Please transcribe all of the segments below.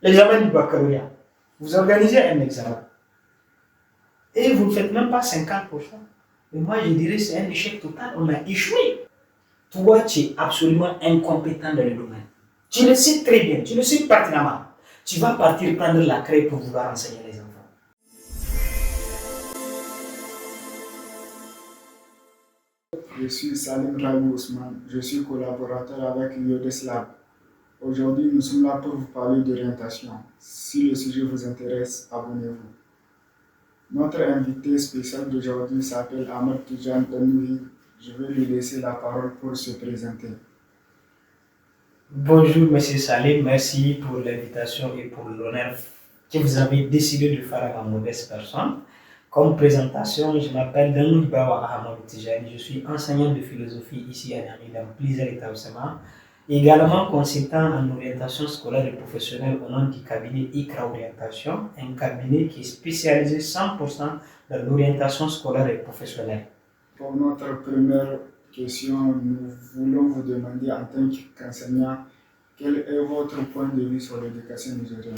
l'examen du baccalauréat. Vous organisez un examen et vous ne faites même pas 50%. Mais moi, je dirais que c'est un échec total. On a échoué. Toi, tu es absolument incompétent dans le domaine. Tu le sais très bien, tu le sais pertinemment. Tu vas partir prendre la craie pour vouloir enseigner les enfants. Je suis Salim Rabi Ousmane, je suis collaborateur avec Yodes Lab. Aujourd'hui, nous sommes là pour vous parler d'orientation. Si le sujet vous intéresse, abonnez-vous. Notre invité spécial d'aujourd'hui s'appelle Ahmed Tidjane Danoui. Je vais lui laisser la parole pour se présenter. Bonjour M. Salim, merci pour l'invitation et pour l'honneur que vous avez décidé de faire à ma modeste personne. Comme présentation, je m'appelle Danoui Bawa Ahmed Tidjane, je suis enseignant de philosophie ici à Niamey dans plusieurs établissements, également consultant en orientation scolaire et professionnelle au nom du cabinet ICRA Orientation, un cabinet qui est spécialisé 100% dans l'orientation scolaire et professionnelle. Pour notre première question, nous voulons vous demander en tant qu'enseignant, quel est votre point de vue sur l'éducation nigérienne?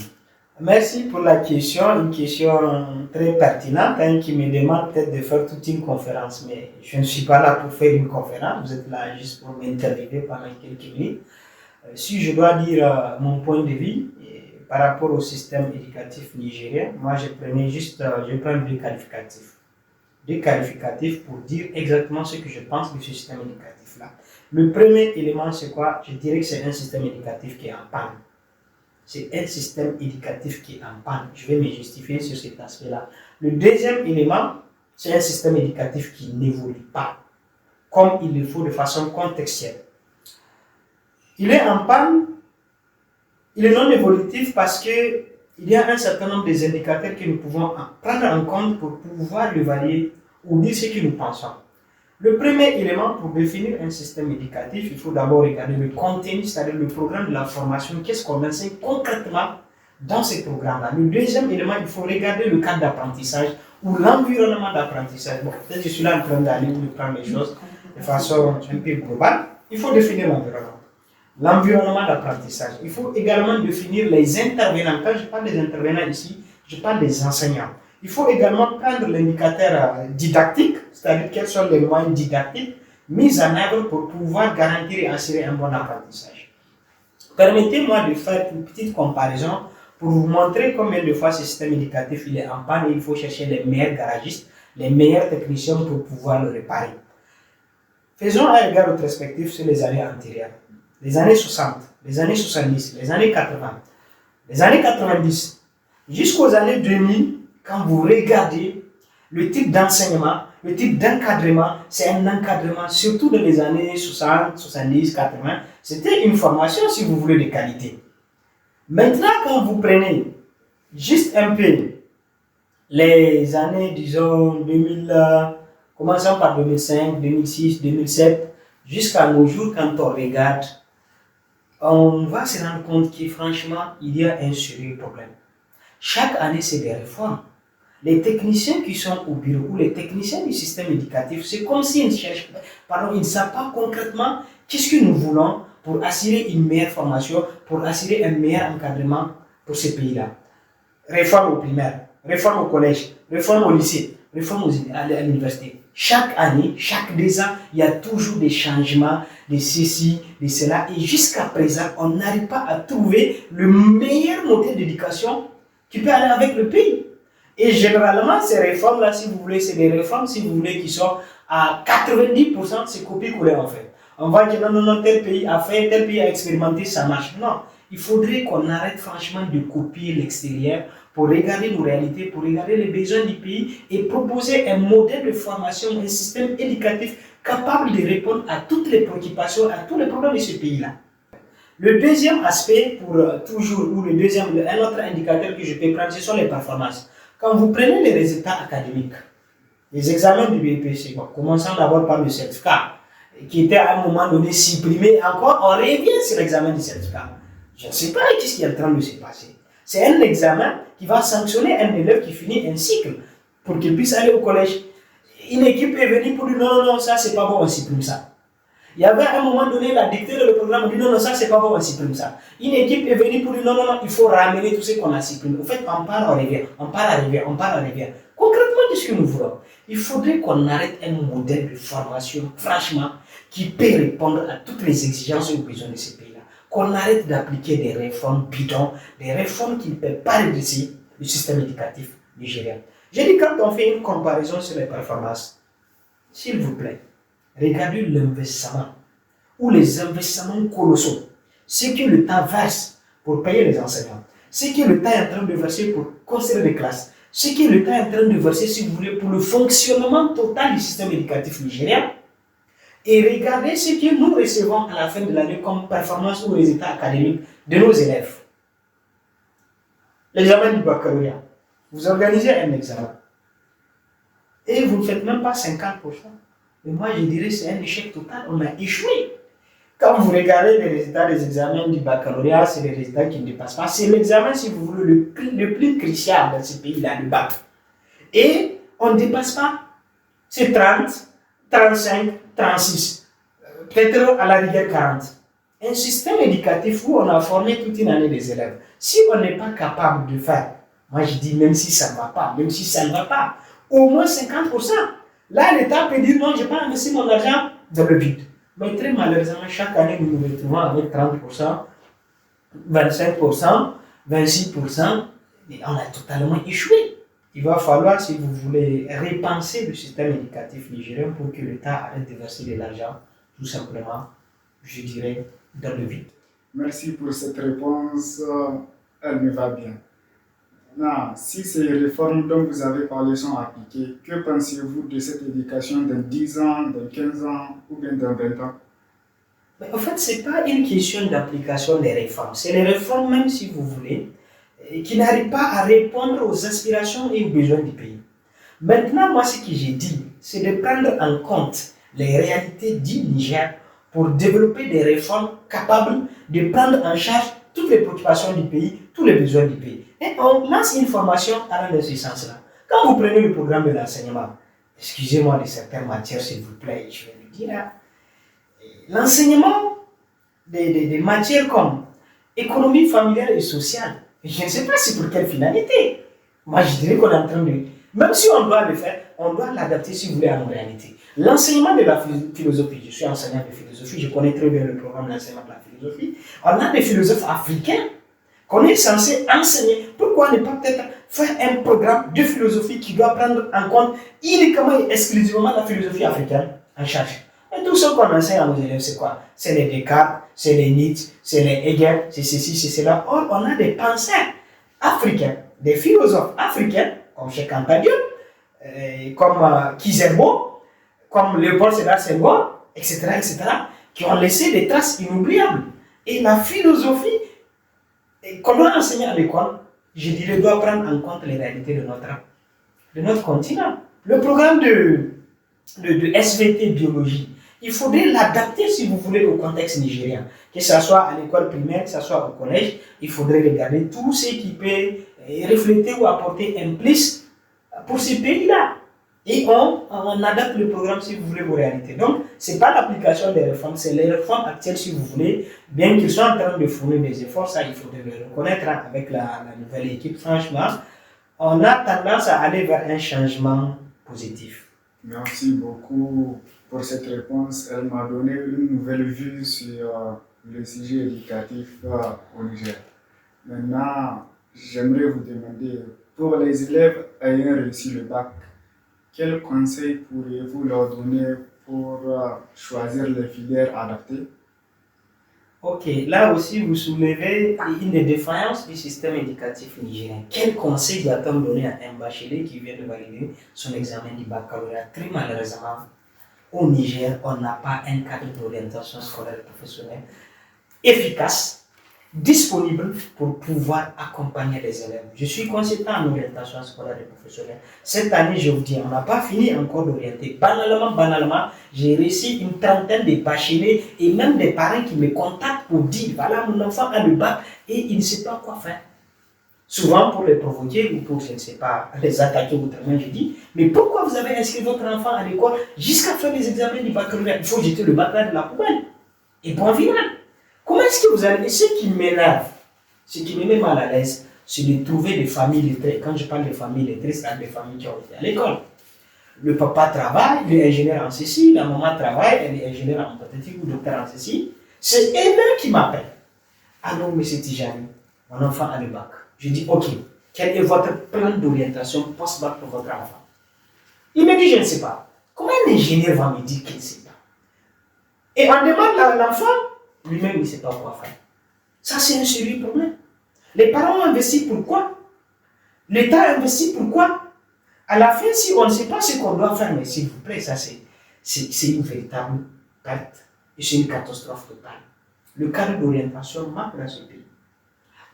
Merci pour la question, une question très pertinente qui me demande peut-être de faire toute une conférence, mais je ne suis pas là pour faire une conférence, vous êtes là juste pour m'interviewer pendant quelques minutes. Si je dois dire mon point de vue par rapport au système éducatif nigérien, moi je prends deux qualificatifs. Deux qualificatifs pour dire exactement ce que je pense de ce système éducatif-là. Le premier élément, c'est quoi? Je dirais que c'est un système éducatif qui est en panne. C'est un système éducatif qui est en panne. Je vais me justifier sur cet aspect-là. Le deuxième élément, c'est un système éducatif qui n'évolue pas comme il le faut de façon contextuelle. Il est en panne, il est non évolutif parce qu'il y a un certain nombre d'indicateurs que nous pouvons prendre en compte pour pouvoir le varier ou dire ce que nous pensons. Le premier élément pour définir un système éducatif, il faut d'abord regarder le contenu, c'est-à-dire le programme de la formation, qu'est-ce qu'on enseigne concrètement dans ces programmes-là. Le deuxième élément, il faut regarder le cadre d'apprentissage ou l'environnement d'apprentissage. Bon, peut-être que je suis là en train d'aller ou de prendre les choses de façon un peu globale. Il faut définir l'environnement. L'environnement d'apprentissage. Il faut également définir les intervenants. Quand je parle des intervenants ici, je parle des enseignants. Il faut également prendre l'indicateur didactique, c'est-à-dire quels sont les moyens didactiques mis en œuvre pour pouvoir garantir et assurer un bon apprentissage. Permettez-moi de faire une petite comparaison pour vous montrer combien de fois ce système éducatif il est en panne et il faut chercher les meilleurs garagistes, les meilleurs techniciens pour pouvoir le réparer. Faisons un regard rétrospectif sur les années antérieures. Les années 60, les années 70, les années 80, les années 90, jusqu'aux années 2000, quand vous regardez le type d'enseignement, le type d'encadrement, c'est un encadrement, surtout dans les années 60, 70, 80, c'était une formation, si vous voulez, de qualité. Maintenant, quand vous prenez juste un peu les années, disons, 2000, commençons par 2005, 2006, 2007, jusqu'à nos jours, quand on regarde, on va se rendre compte que franchement, il y a un sérieux problème. Chaque année, c'est des réformes. Les techniciens qui sont au bureau ou les techniciens du système éducatif, c'est comme s'ils ne savent pas concrètement qu'est-ce que nous voulons pour assurer une meilleure formation, pour assurer un meilleur encadrement pour ces pays-là. Réforme au primaire, réforme au collège, réforme au lycée, réforme à l'université. Chaque année, chaque 2 ans, il y a toujours des changements, de ceci, de cela. Et jusqu'à présent, on n'arrive pas à trouver le meilleur modèle d'éducation qui peut aller avec le pays. Et généralement, ces réformes-là, si vous voulez, c'est des réformes, si vous voulez, qui sont à 90%, c'est copier-coller en fait. On va dire non, tel pays a fait, tel pays a expérimenté, ça marche. Non, il faudrait qu'on arrête franchement de copier l'extérieur pour regarder nos réalités, pour regarder les besoins du pays et proposer un modèle de formation, un système éducatif capable de répondre à toutes les préoccupations, à tous les problèmes de ce pays-là. Le deuxième aspect, un autre indicateur que je peux prendre, ce sont les performances. Quand vous prenez les résultats académiques, les examens du BEPC, commençons d'abord par le certificat, qui était à un moment donné supprimé encore, on revient sur l'examen du certificat. Je ne sais pas ce qui est en train de se passer. C'est un examen qui va sanctionner un élève qui finit un cycle pour qu'il puisse aller au collège. Une équipe est venue pour dire non, ça c'est pas bon, on supprime ça. Il y avait à un moment donné, la dictée de le programme dit non, non, ça c'est pas bon, on supprime ça. Une équipe est venue pour dire non, non, non, il faut ramener tout ce qu'on a supprimé. En fait, on part, on revient, on part, on revient, on part, on revient. Concrètement, qu'est-ce que nous voulons? Il faudrait qu'on arrête un modèle de formation, franchement, qui peut répondre à toutes les exigences et aux besoins de ces pays-là. Qu'on arrête d'appliquer des réformes bidons, des réformes qui ne peuvent pas réduire le système éducatif nigérien. J'ai dit, quand on fait une comparaison sur les performances, s'il vous plaît, regardez l'investissement ou les investissements colossaux, ce que l'État verse pour payer les enseignants, ce que l'État est en train de verser pour construire des classes, ce que l'État est en train de verser, si vous voulez, pour le fonctionnement total du système éducatif nigérien, et regardez ce que nous recevons à la fin de l'année comme performance ou résultats académiques de nos élèves. L'examen du baccalauréat. Vous organisez un examen et vous ne faites même pas 50%. Mais moi, je dirais que c'est un échec total. On a échoué. Quand vous regardez les résultats des examens du baccalauréat, c'est les résultats qui ne dépassent pas. C'est l'examen, si vous voulez, le plus crucial dans ce pays-là, le bac. Et on ne dépasse pas. C'est 30, 35, 36. Peut-être à la rigueur 40. Un système éducatif où on a formé toute une année des élèves. Si on n'est pas capable de faire, moi je dis même si ça ne va pas, même si ça ne va pas, au moins 50%. Là, l'État peut dire non, je n'ai pas investi mon argent dans le vide. Mais très malheureusement, chaque année, nous nous retrouvons avec 30%, 25%, 26%, et on a totalement échoué. Il va falloir, si vous voulez, repenser le système éducatif nigérien pour que l'État arrête de verser de l'argent, tout simplement, je dirais, dans le vide. Merci pour cette réponse, elle me va bien. Maintenant, si ces réformes dont vous avez parlé sont appliquées, que pensez-vous de cette éducation dans 10 ans, dans 15 ans ou bien dans 20 ans? Mais en fait, ce n'est pas une question d'application des réformes. C'est les réformes, même si vous voulez, qui n'arrivent pas à répondre aux aspirations et aux besoins du pays. Maintenant, moi, ce que j'ai dit, c'est de prendre en compte les réalités du Niger pour développer des réformes capables de prendre en charge toutes les préoccupations du pays, tous les besoins du pays. Et on lance une formation allant dans ce sens-là. Quand vous prenez le programme de l'enseignement, excusez-moi de certaines matières, s'il vous plaît, je vais le dire, l'enseignement des matières comme économie familiale et sociale, je ne sais pas c'est pour quelle finalité. Moi, je dirais qu'on est en train de... Même si on doit le faire, on doit l'adapter, si vous voulez, à nos réalités. L'enseignement de la philosophie, je suis enseignant de philosophie, je connais très bien le programme d'enseignement de la philosophie. On a des philosophes africains qu'on est censé enseigner. Pourquoi ne pas peut-être faire un programme de philosophie qui doit prendre en compte uniquement et exclusivement la philosophie africaine en charge? Et tout ce qu'on enseigne à nos élèves, c'est quoi? C'est les Descartes, c'est les Nietzsche, c'est les Hegel, c'est ceci, c'est cela. Or, on a des penseurs africains, des philosophes africains, comme Cheikh Anta Diop, comme Kizerbo, comme Léopold Sédar Senghor, etc., qui ont laissé des traces inoubliables. Et la philosophie qu'on doit enseigner à l'école, je dirais, doit prendre en compte les réalités de notre continent. Le programme de SVT biologie, il faudrait l'adapter, si vous voulez, au contexte nigérien. Que ce soit à l'école primaire, que ce soit au collège, il faudrait regarder tout ce qui peut refléter ou apporter un plus pour ces pays-là. Et on adapte le programme, si vous voulez, aux réalités. Donc, ce n'est pas l'application des réformes, c'est les réformes actuelles, si vous voulez, bien qu'ils soient en train de fournir des efforts, ça, il faudrait le reconnaître avec la nouvelle équipe. Franchement, on a tendance à aller vers un changement positif. Merci beaucoup pour cette réponse. Elle m'a donné une nouvelle vue sur le sujet éducatif au Niger. Maintenant, j'aimerais vous demander, pour les élèves ayant réussi le bac, quels conseils pourriez-vous leur donner pour choisir les filières adaptées? Ok, là aussi vous soulevez une des défaillances du système éducatif nigérien. Quel conseil doit-on donner à un bachelier qui vient de valider son examen du baccalauréat? Très malheureusement, au Niger, on n'a pas un cadre d'orientation scolaire et professionnelle efficace, disponible pour pouvoir accompagner les élèves. Je suis consultant en orientation scolaire et professionnelle. Cette année, je vous dis, on n'a pas fini encore d'orienter. Banalement, j'ai reçu une trentaine de bacheliers et même des parents qui me contactent pour dire, voilà, mon enfant a le bac et il ne sait pas quoi faire. Souvent pour les provoquer ou pour, je ne sais pas, les attaquer autrement, je dis, mais pourquoi vous avez inscrit votre enfant à l'école jusqu'à faire les examens du baccalauréat? Il faut jeter le baccalauréat de la poubelle. Et point final. Comment est-ce que vous allez... Et ce qui m'énerve, ce qui me met mal à l'aise, c'est de trouver des familles lettrées. Quand je parle de familles lettrées, c'est des familles qui ont été à l'école. Le papa travaille, il est ingénieur en ceci, la maman travaille, elle est ingénieure en pathétique ou docteur en ceci. C'est eux-mêmes qui m'appellent. Alors, monsieur Tijani, mon enfant a le bac. Je dis, ok, quel est votre plan d'orientation post-bac pour votre enfant? Il me dit, je ne sais pas. Comment un ingénieur va me dire qu'il ne sait pas? Et on demande à l'enfant, lui-même, il ne sait pas quoi faire. Ça, c'est un sérieux problème. Les parents ont investi pourquoi? L'État a investi pourquoi? À la fin, si on ne sait pas ce qu'on doit faire, mais s'il vous plaît, ça c'est une véritable perte. Et c'est une catastrophe totale. Le cadre d'orientation manque dans ce pays.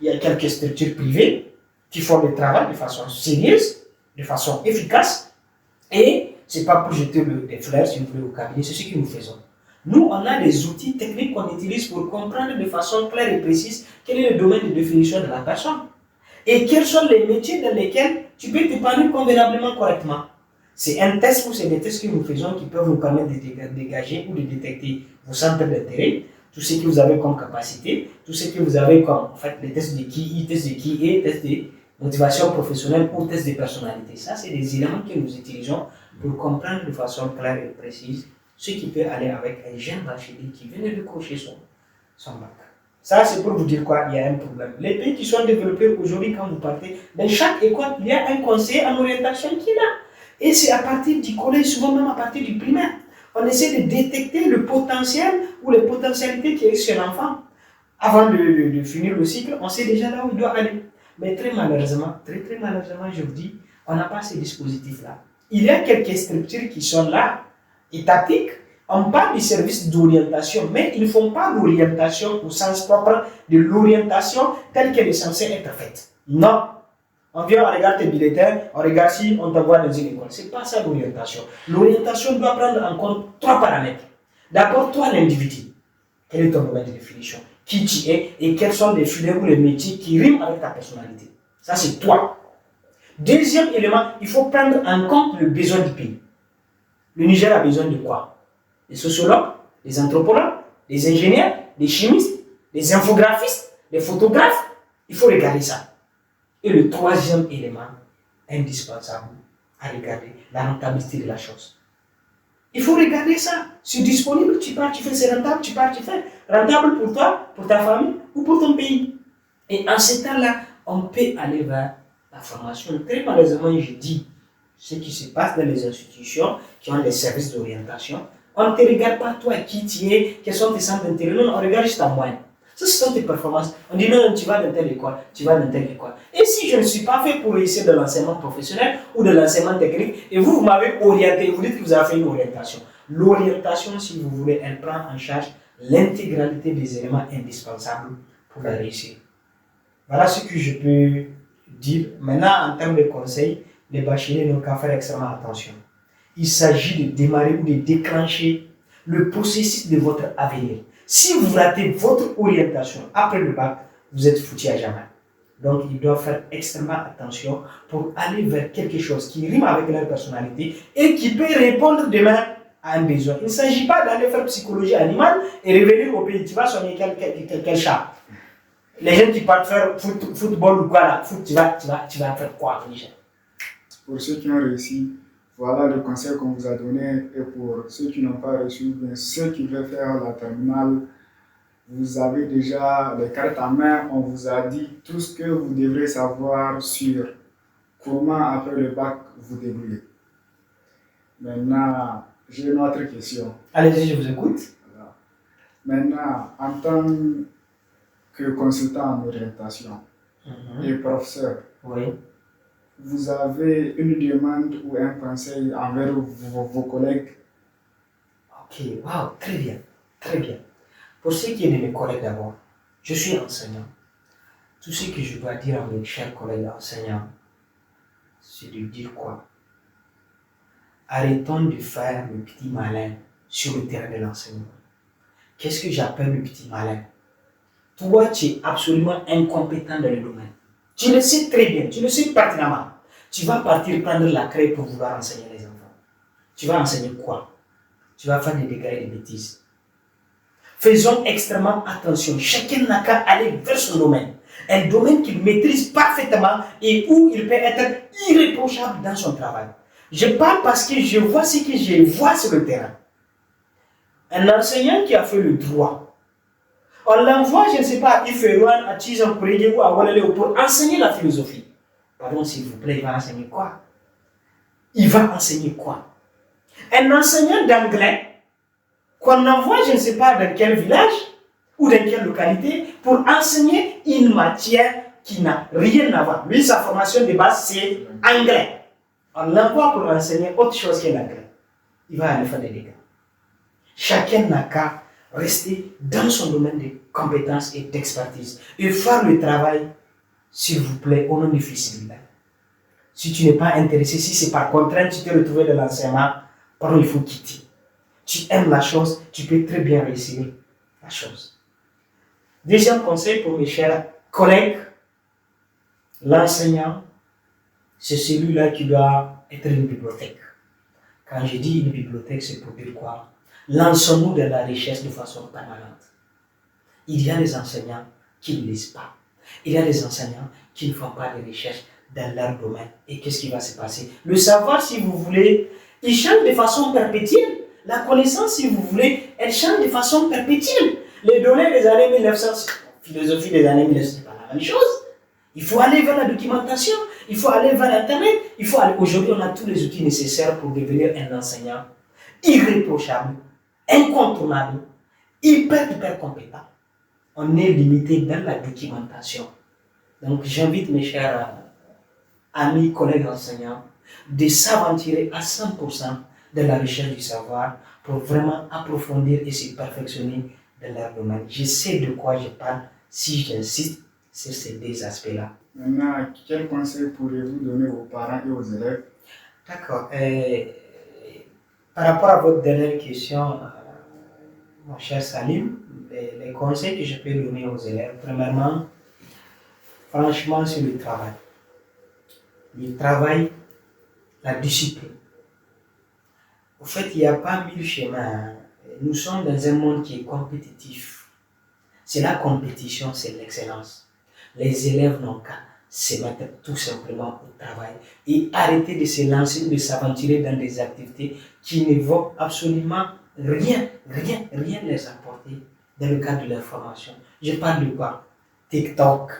Il y a quelques structures privées qui font le travail de façon sérieuse, de façon efficace. Et ce n'est pas pour jeter des fleurs, si vous voulez, au cabinet, c'est ce que nous faisons. Nous, on a des outils techniques qu'on utilise pour comprendre de façon claire et précise quel est le domaine de définition de la personne. Et quels sont les métiers dans lesquels tu peux t'épanouir convenablement correctement. C'est un test ou c'est des tests que nous faisons qui peuvent vous permettre de dégager ou de détecter vos centres d'intérêt, tout ce que vous avez comme capacité, tout ce que vous avez comme, en fait, les tests de QI, tests de QE, tests de motivation professionnelle ou tests de personnalité. Ça, c'est des éléments que nous utilisons pour comprendre de façon claire et précise ce qui peut aller avec un jeune bachelier qui vient de cocher son bac. Ça, c'est pour vous dire quoi? Il y a un problème. Les pays qui sont développés aujourd'hui, quand vous partez, dans chaque école, il y a un conseiller en orientation qui est là. Et c'est à partir du collège, souvent même à partir du primaire. On essaie de détecter le potentiel ou les potentialités qui existent chez l'enfant. Avant de finir le cycle, on sait déjà là où il doit aller. Mais très malheureusement, je vous dis, on n'a pas ces dispositifs-là. Il y a quelques structures qui sont là, étatiques. On parle du service d'orientation, mais ils ne font pas l'orientation au sens propre de l'orientation telle qu'elle est censée être faite. Non. On vient, on regarde tes bulletins, on regarde si on t'envoie dans une école. Ce n'est pas ça l'orientation. L'orientation doit prendre en compte trois paramètres. D'abord, toi, l'individu. Quel est ton domaine de définition? Qui tu es et quels sont les filières ou les métiers qui riment avec ta personnalité? Ça, c'est toi. Deuxième élément, il faut prendre en compte le besoin du pays. Le Niger a besoin de quoi? Des sociologues, des anthropologues, des ingénieurs, des chimistes, des infographistes, des photographes. Il faut regarder ça. Et le troisième élément indispensable à regarder, la rentabilité de la chose. Il faut regarder ça. C'est disponible, tu pars, tu fais, c'est rentable, tu pars, tu fais. Rentable pour toi, pour ta famille ou pour ton pays. Et en ce temps-là, on peut aller vers la formation. Très malheureusement, je dis ce qui se passe dans les institutions qui ont des services d'orientation. On ne te regarde pas toi qui tu es, quels sont tes centres d'intérêt. Non, on regarde juste ta moyenne. Ça, ce sont tes performances. On dit non, tu vas dans telle école, tu vas dans telle école. Et si je ne suis pas fait pour réussir de l'enseignement professionnel ou de l'enseignement technique, et vous m'avez orienté, vous dites que vous avez fait une orientation. L'orientation, si vous voulez, elle prend en charge l'intégralité des éléments indispensables pour la réussir. Voilà ce que je peux dire. Maintenant, en termes de conseils, les bacheliers n'ont qu'à faire extrêmement attention. Il s'agit de démarrer ou de déclencher le processus de votre avenir. Si vous ratez votre orientation après le bac, vous êtes foutu à jamais. Donc, ils doivent faire extrêmement attention pour aller vers quelque chose qui rime avec leur personnalité et qui peut répondre demain à un besoin. Il ne s'agit pas d'aller faire psychologie animale et revenir au pays. Tu vas soigner quel chat? Les gens qui partent faire football ou quoi là, tu vas faire quoi? Pour ceux qui ont réussi, voilà le conseil qu'on vous a donné. Et pour ceux qui n'ont pas reçu, bien ceux qui veulent faire la terminale, vous avez déjà les cartes en main. On vous a dit tout ce que vous devrez savoir sur comment, après le bac, vous débrouiller. Maintenant, j'ai une autre question. Allez-y, je vous écoute. Voilà. Maintenant, en tant que consultant en orientation et professeur, oui. Vous avez une demande ou un conseil envers vos collègues? Ok, wow, très bien, très bien. Pour ce qui est de mes collègues d'abord, je suis enseignant. Tout ce que je dois dire à mes chers collègues enseignants, c'est de dire quoi? Arrêtons de faire le petit malin sur le terrain de l'enseignement. Qu'est-ce que j'appelle le petit malin? Toi, tu es absolument incompétent dans le domaine. Tu le sais très bien, tu le sais pertinemment. Tu vas partir prendre la craie pour vouloir enseigner les enfants. Tu vas enseigner quoi? Tu vas faire des dégâts et des bêtises. Faisons extrêmement attention. Chacun n'a qu'à aller vers son domaine. Un domaine qu'il maîtrise parfaitement et où il peut être irréprochable dans son travail. Je parle parce que je vois ce que je vois sur le terrain. Un enseignant qui a fait le droit, on l'envoie, je ne sais pas, à Iférouane, à Tizan-Kourégué ou à Walalé pour enseigner la philosophie. Pardon, s'il vous plaît, il va enseigner quoi? Il va enseigner quoi? Un enseignant d'anglais qu'on envoie, je ne sais pas dans quel village ou dans quelle localité, pour enseigner une matière qui n'a rien à voir. Lui, sa formation de base, c'est anglais. On l'envoie pour enseigner autre chose que l'anglais. Il va aller faire des dégâts. Chacun n'a qu'à rester dans son domaine de compétences et d'expertise et faire le travail, s'il vous plaît, au nom du fils de. Si tu n'es pas intéressé, si c'est par contrainte, tu t'es retrouvé dans l'enseignement, pardon, il faut quitter. Tu aimes la chose, tu peux très bien réussir la chose. Deuxième conseil pour mes chers collègues, l'enseignant, c'est celui-là qui doit être une bibliothèque. Quand je dis une bibliothèque, c'est pour dire quoi? Lançons-nous de la recherche de façon permanente. Il y a des enseignants qui ne lisent pas. Il y a des enseignants qui ne font pas de recherche dans leur domaine. Et qu'est-ce qui va se passer? Le savoir, si vous voulez, il change de façon perpétuelle. La connaissance, si vous voulez, elle change de façon perpétuelle. Les données des années 1900, philosophie des années 1900, c'est pas la même chose. Il faut aller vers la documentation, il faut aller vers Internet, il faut aller. Aujourd'hui, on a tous les outils nécessaires pour devenir un enseignant irréprochable, incontournable, hyper compétent. On est limité dans la documentation. Donc, j'invite mes chers amis, collègues enseignants, de s'aventurer à 100% de la recherche du savoir pour vraiment approfondir et se perfectionner dans leur domaine. Je sais de quoi je parle si j'insiste sur ces deux aspects-là. Maintenant, quel conseil pourrez-vous donner aux parents et aux élèves? D'accord. Par rapport à votre dernière question, mon cher Salim, les conseils que je peux donner aux élèves, premièrement, franchement, c'est le travail. Le travail, la discipline. Au fait, il n'y a pas mille chemins. Nous sommes dans un monde qui est compétitif. C'est la compétition, c'est l'excellence. Les élèves n'ont qu'à se mettre tout simplement au travail et arrêter de se lancer, de s'aventurer dans des activités qui ne vont absolument rien les apporter dans le cadre de leur formation. Je parle de quoi? TikTok,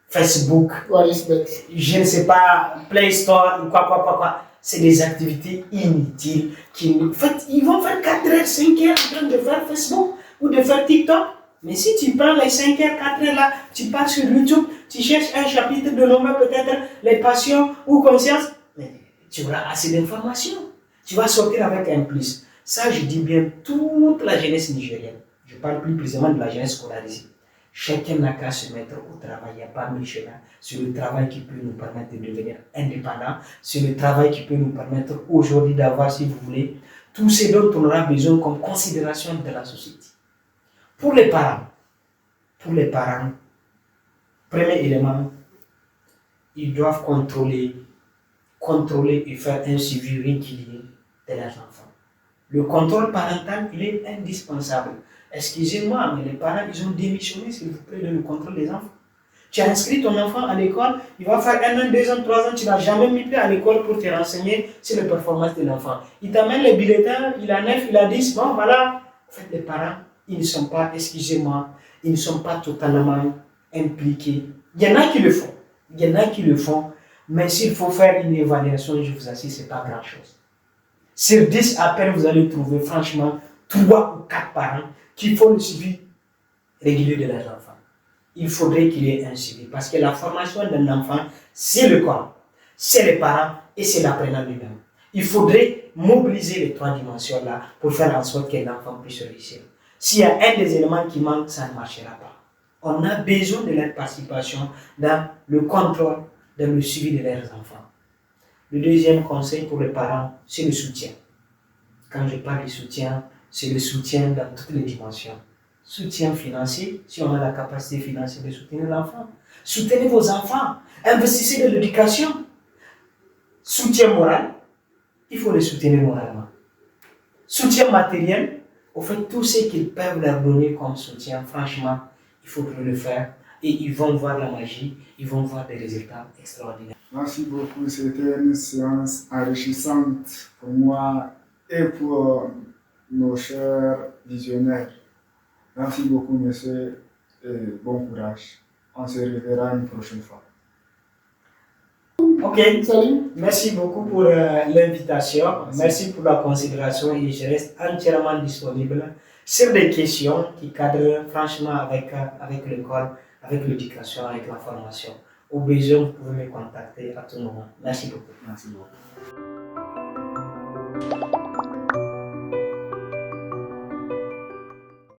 Facebook, je ne sais pas, Play Store, quoi. C'est des activités inutiles qui, en fait, ils vont faire 4 heures, 5 heures en train de faire Facebook ou de faire TikTok. Mais si tu prends les 5 heures, 4 heures là, tu pars sur YouTube, tu cherches un chapitre de l'homme, peut-être les passions ou conscience, mais tu auras assez d'informations. Tu vas sortir avec un plus. Ça, je dis bien toute la jeunesse nigérienne. Je parle plus précisément de la jeunesse scolarisée. Chacun n'a qu'à se mettre au travail. Il n'y a pas mille chemins. C'est le travail qui peut nous permettre de devenir indépendants. C'est le travail qui peut nous permettre aujourd'hui d'avoir, si vous voulez, tout ce dont on aura besoin comme considération de la société. Pour les parents, premier élément, ils doivent contrôler et faire un suivi régulier de leurs enfants. Le contrôle parental, il est indispensable. Excusez-moi, mais les parents, ils ont démissionné, s'il vous plaît, de le contrôle des enfants. Tu as inscrit ton enfant à l'école, il va faire 1 an, 2 ans, 3 ans, tu n'as jamais mis pied à l'école pour te renseigner sur les performances de l'enfant. Il t'amène les bulletins, il a 9, il a 10, bon voilà. En fait, les parents, ils ne sont pas, excusez-moi, ils ne sont pas totalement impliqués. Il y en a qui le font, mais s'il faut faire une évaluation, je vous assure, ce n'est pas grand-chose. Sur 10 appels, vous allez trouver franchement 3 ou 4 parents qui font le suivi régulier de leurs enfants. Il faudrait qu'il y ait un suivi parce que la formation d'un enfant, c'est le corps, c'est les parents et c'est l'apprenant lui-même. Il faudrait mobiliser les 3 dimensions-là pour faire en sorte qu'un enfant puisse réussir. S'il y a un des éléments qui manque, ça ne marchera pas. On a besoin de leur participation dans le contrôle, dans le suivi de leurs enfants. Le deuxième conseil pour les parents, c'est le soutien. Quand je parle de soutien, c'est le soutien dans toutes les dimensions. soutien financier, si on a la capacité financière de soutenir l'enfant. Soutenez vos enfants, investissez dans l'éducation. Soutien moral, il faut les soutenir moralement. Soutien matériel, au fait, tout ce qu'ils peuvent leur donner comme soutien, franchement, il faudrait le faire. Et ils vont voir la magie, ils vont voir des résultats extraordinaires. Merci beaucoup, c'était une séance enrichissante pour moi et pour nos chers visionnaires. Merci beaucoup, monsieur, et bon courage. On se reverra une prochaine fois. Ok, salut. Merci beaucoup pour l'invitation. Merci pour la considération et je reste entièrement disponible sur des questions qui cadrent franchement avec l'école, avec l'éducation, avec la formation. Au besoin, vous pouvez me contacter à tout moment. Merci beaucoup. Merci beaucoup.